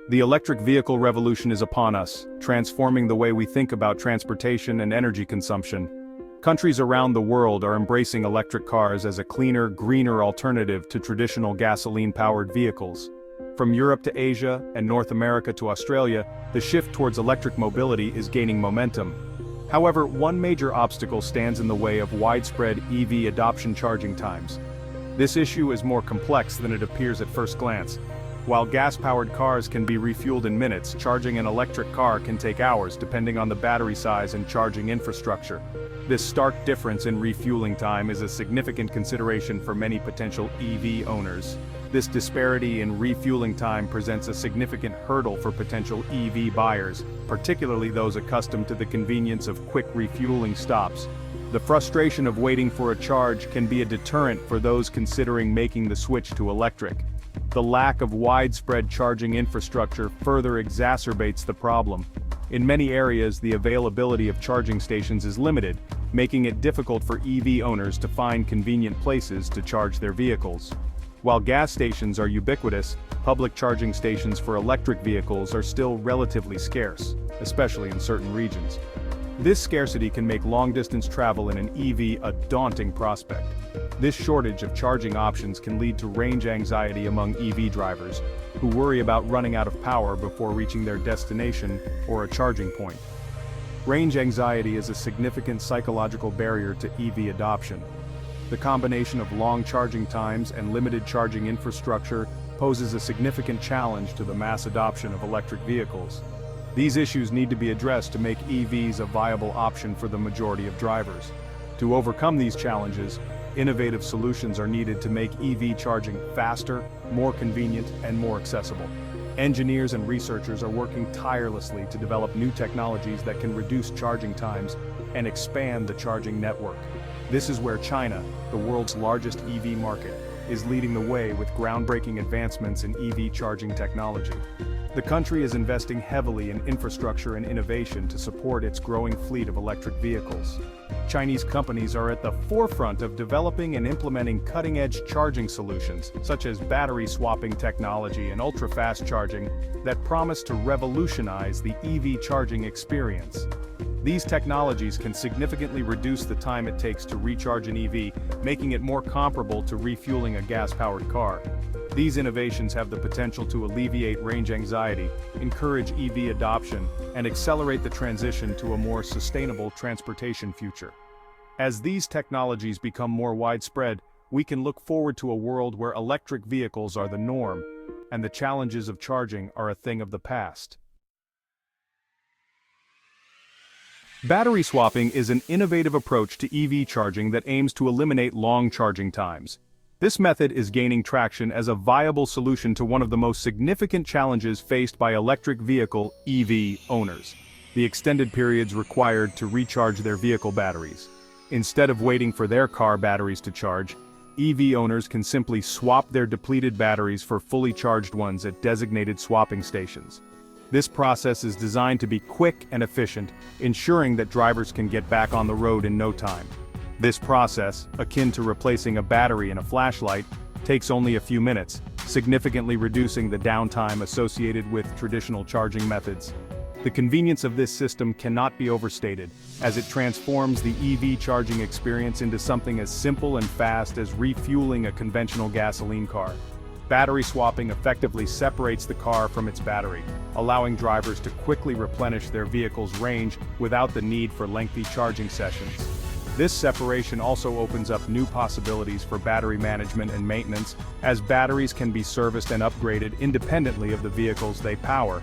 The electric vehicle revolution is upon us, transforming the way we think about transportation and energy consumption. Countries around the world are embracing electric cars as a cleaner, greener alternative to traditional gasoline-powered vehicles. From Europe to Asia and North America to Australia, the shift towards electric mobility is gaining momentum. However, one major obstacle stands in the way of widespread EV adoption: charging times. This issue is more complex than it appears at first glance. While gas-powered cars can be refueled in minutes, charging an electric car can take hours depending on the battery size and charging infrastructure. This stark difference in refueling time is a significant consideration for many potential EV owners. This disparity in refueling time presents a significant hurdle for potential EV buyers, particularly those accustomed to the convenience of quick refueling stops. The frustration of waiting for a charge can be a deterrent for those considering making the switch to electric. The lack of widespread charging infrastructure further exacerbates the problem. In many areas, the availability of charging stations is limited, making it difficult for EV owners to find convenient places to charge their vehicles. While gas stations are ubiquitous, public charging stations for electric vehicles are still relatively scarce, especially in certain regions. This scarcity can make long-distance travel in an EV a daunting prospect. This shortage of charging options can lead to range anxiety among EV drivers, who worry about running out of power before reaching their destination or a charging point. Range anxiety is a significant psychological barrier to EV adoption. The combination of long charging times and limited charging infrastructure poses a significant challenge to the mass adoption of electric vehicles. These issues need to be addressed to make EVs a viable option for the majority of drivers. To overcome these challenges, innovative solutions are needed to make EV charging faster, more convenient, and more accessible. Engineers and researchers are working tirelessly to develop new technologies that can reduce charging times and expand the charging network. This is where China, the world's largest EV market, is leading the way with groundbreaking advancements in EV charging technology. The country is investing heavily in infrastructure and innovation to support its growing fleet of electric vehicles. Chinese companies are at the forefront of developing and implementing cutting-edge charging solutions, such as battery swapping technology and ultrafast charging, that promise to revolutionize the EV charging experience. These technologies can significantly reduce the time it takes to recharge an EV, making it more comparable to refueling a gas-powered car. These innovations have the potential to alleviate range anxiety, encourage EV adoption, and accelerate the transition to a more sustainable transportation future. As these technologies become more widespread, we can look forward to a world where electric vehicles are the norm, and the challenges of charging are a thing of the past. Battery swapping is an innovative approach to EV charging that aims to eliminate long charging times. This method is gaining traction as a viable solution to one of the most significant challenges faced by electric vehicle (EV) owners: the extended periods required to recharge their vehicle batteries. Instead of waiting for their car batteries to charge, EV owners can simply swap their depleted batteries for fully charged ones at designated swapping stations. This process is designed to be quick and efficient, ensuring that drivers can get back on the road in no time. This process, akin to replacing a battery in a flashlight, takes only a few minutes, significantly reducing the downtime associated with traditional charging methods. The convenience of this system cannot be overstated, as it transforms the EV charging experience into something as simple and fast as refueling a conventional gasoline car. Battery swapping effectively separates the car from its battery, allowing drivers to quickly replenish their vehicle's range without the need for lengthy charging sessions. This separation also opens up new possibilities for battery management and maintenance, as batteries can be serviced and upgraded independently of the vehicles they power.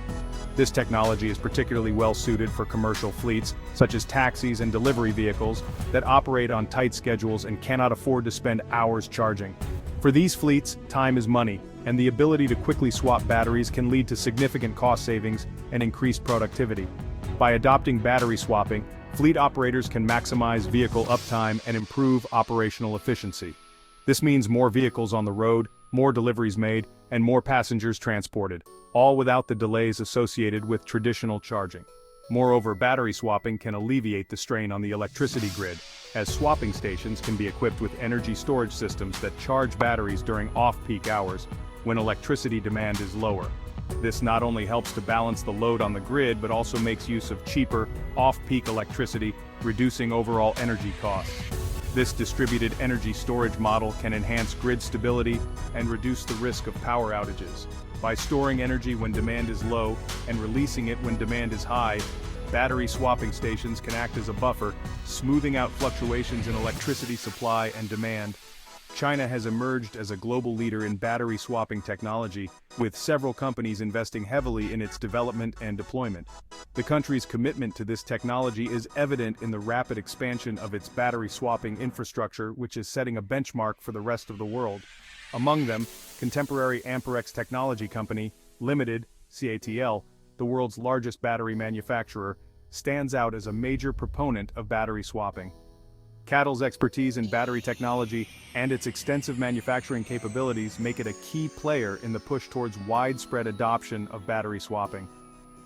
This technology is particularly well suited for commercial fleets, such as taxis and delivery vehicles, that operate on tight schedules and cannot afford to spend hours charging. For these fleets, time is money, and the ability to quickly swap batteries can lead to significant cost savings and increased productivity. By adopting battery swapping, fleet operators can maximize vehicle uptime and improve operational efficiency. This means more vehicles on the road, more deliveries made, and more passengers transported, all without the delays associated with traditional charging. Moreover, battery swapping can alleviate the strain on the electricity grid, as swapping stations can be equipped with energy storage systems that charge batteries during off-peak hours, when electricity demand is lower. This not only helps to balance the load on the grid but also makes use of cheaper, off-peak electricity, reducing overall energy costs. This distributed energy storage model can enhance grid stability and reduce the risk of power outages. By storing energy when demand is low and releasing it when demand is high, battery swapping stations can act as a buffer, smoothing out fluctuations in electricity supply and demand. China has emerged as a global leader in battery swapping technology, with several companies investing heavily in its development and deployment. The country's commitment to this technology is evident in the rapid expansion of its battery swapping infrastructure, which is setting a benchmark for the rest of the world. Among them, contemporary Amperex Technology Company, Limited, CATL, the world's largest battery manufacturer, stands out as a major proponent of battery swapping. CATL's expertise in battery technology and its extensive manufacturing capabilities make it a key player in the push towards widespread adoption of battery swapping.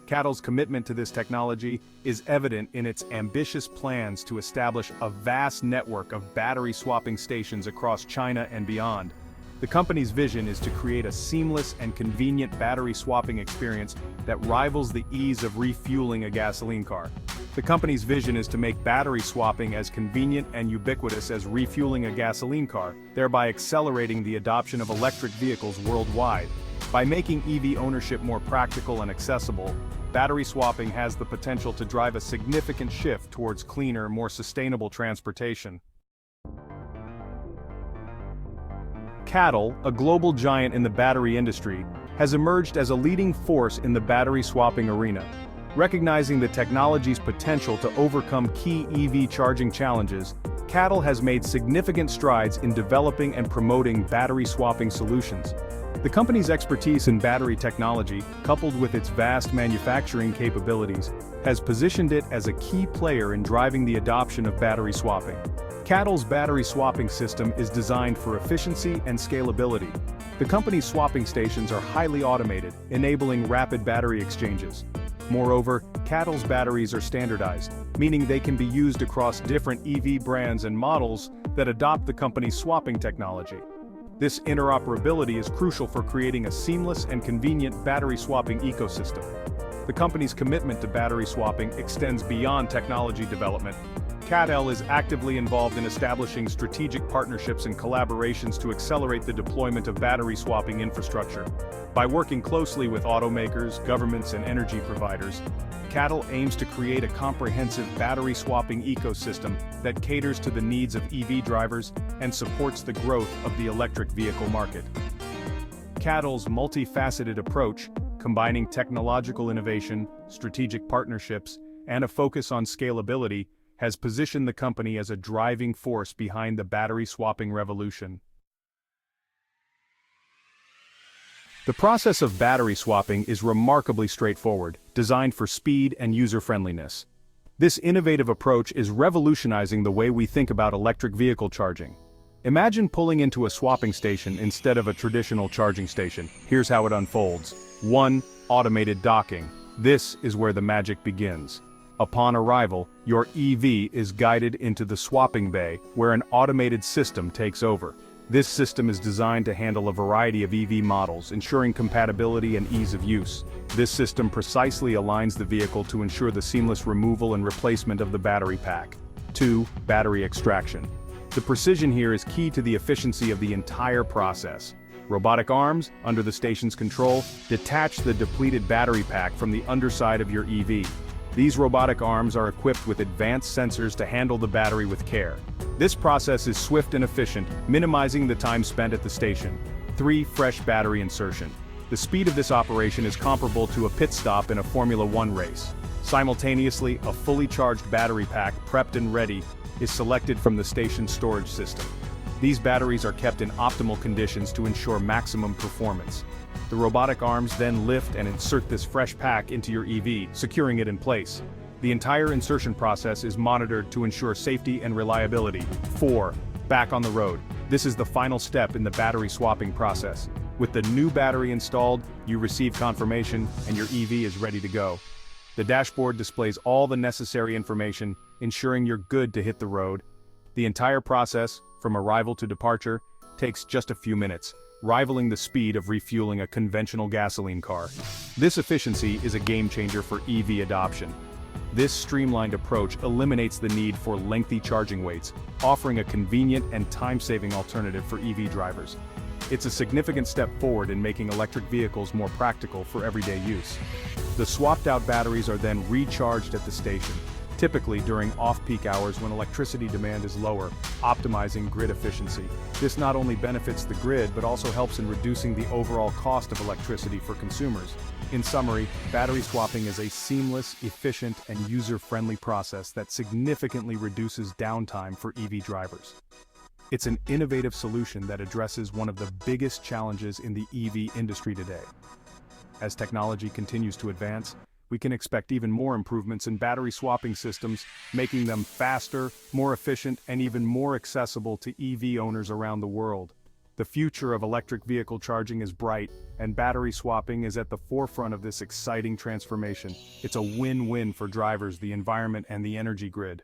CATL's commitment to this technology is evident in its ambitious plans to establish a vast network of battery swapping stations across China and beyond. The company's vision is to create a seamless and convenient battery swapping experience that rivals the ease of refueling a gasoline car. The company's vision is to make battery swapping as convenient and ubiquitous as refueling a gasoline car, thereby accelerating the adoption of electric vehicles worldwide. By making EV ownership more practical and accessible, battery swapping has the potential to drive a significant shift towards cleaner, more sustainable transportation. CATL, a global giant in the battery industry, has emerged as a leading force in the battery swapping arena. Recognizing the technology's potential to overcome key EV charging challenges, CATL has made significant strides in developing and promoting battery swapping solutions. The company's expertise in battery technology, coupled with its vast manufacturing capabilities, has positioned it as a key player in driving the adoption of battery swapping. CATL's battery swapping system is designed for efficiency and scalability. The company's swapping stations are highly automated, enabling rapid battery exchanges. Moreover, CATL's batteries are standardized, meaning they can be used across different EV brands and models that adopt the company's swapping technology. This interoperability is crucial for creating a seamless and convenient battery swapping ecosystem. The company's commitment to battery swapping extends beyond technology development. CATL is actively involved in establishing strategic partnerships and collaborations to accelerate the deployment of battery swapping infrastructure. By working closely with automakers, governments, and energy providers, CATL aims to create a comprehensive battery swapping ecosystem that caters to the needs of EV drivers and supports the growth of the electric vehicle market. CATL's multifaceted approach, combining technological innovation, strategic partnerships, and a focus on scalability, has positioned the company as a driving force behind the battery swapping revolution. The process of battery swapping is remarkably straightforward, designed for speed and user-friendliness. This innovative approach is revolutionizing the way we think about electric vehicle charging. Imagine pulling into a swapping station instead of a traditional charging station. Here's how it unfolds. 1. Automated docking. This is where the magic begins. Upon arrival, your EV is guided into the swapping bay, where an automated system takes over. This system is designed to handle a variety of EV models, ensuring compatibility and ease of use. This system precisely aligns the vehicle to ensure the seamless removal and replacement of the battery pack. 2. Battery extraction. The precision here is key to the efficiency of the entire process. Robotic arms, under the station's control, detach the depleted battery pack from the underside of your EV. These robotic arms are equipped with advanced sensors to handle the battery with care. This process is swift and efficient, minimizing the time spent at the station. 3. Fresh battery insertion. The speed of this operation is comparable to a pit stop in a Formula One race. Simultaneously, a fully charged battery pack, prepped and ready, is selected from the station's storage system. These batteries are kept in optimal conditions to ensure maximum performance. The robotic arms then lift and insert this fresh pack into your EV, securing it in place. The entire insertion process is monitored to ensure safety and reliability. 4. Back on the road. This is the final step in the battery swapping process. With the new battery installed, you receive confirmation and your EV is ready to go. The dashboard displays all the necessary information, ensuring you're good to hit the road. The entire process, from arrival to departure, takes just a few minutes, rivaling the speed of refueling a conventional gasoline car. This efficiency is a game-changer for EV adoption. This streamlined approach eliminates the need for lengthy charging waits, offering a convenient and time-saving alternative for EV drivers. It's a significant step forward in making electric vehicles more practical for everyday use. The swapped-out batteries are then recharged at the station, typically during off-peak hours when electricity demand is lower, optimizing grid efficiency. This not only benefits the grid but also helps in reducing the overall cost of electricity for consumers. In summary, battery swapping is a seamless, efficient, and user-friendly process that significantly reduces downtime for EV drivers. It's an innovative solution that addresses one of the biggest challenges in the EV industry today. As technology continues to advance, we can expect even more improvements in battery swapping systems, making them faster, more efficient, and even more accessible to EV owners around the world. The future of electric vehicle charging is bright, and battery swapping is at the forefront of this exciting transformation. It's a win-win for drivers, the environment, and the energy grid.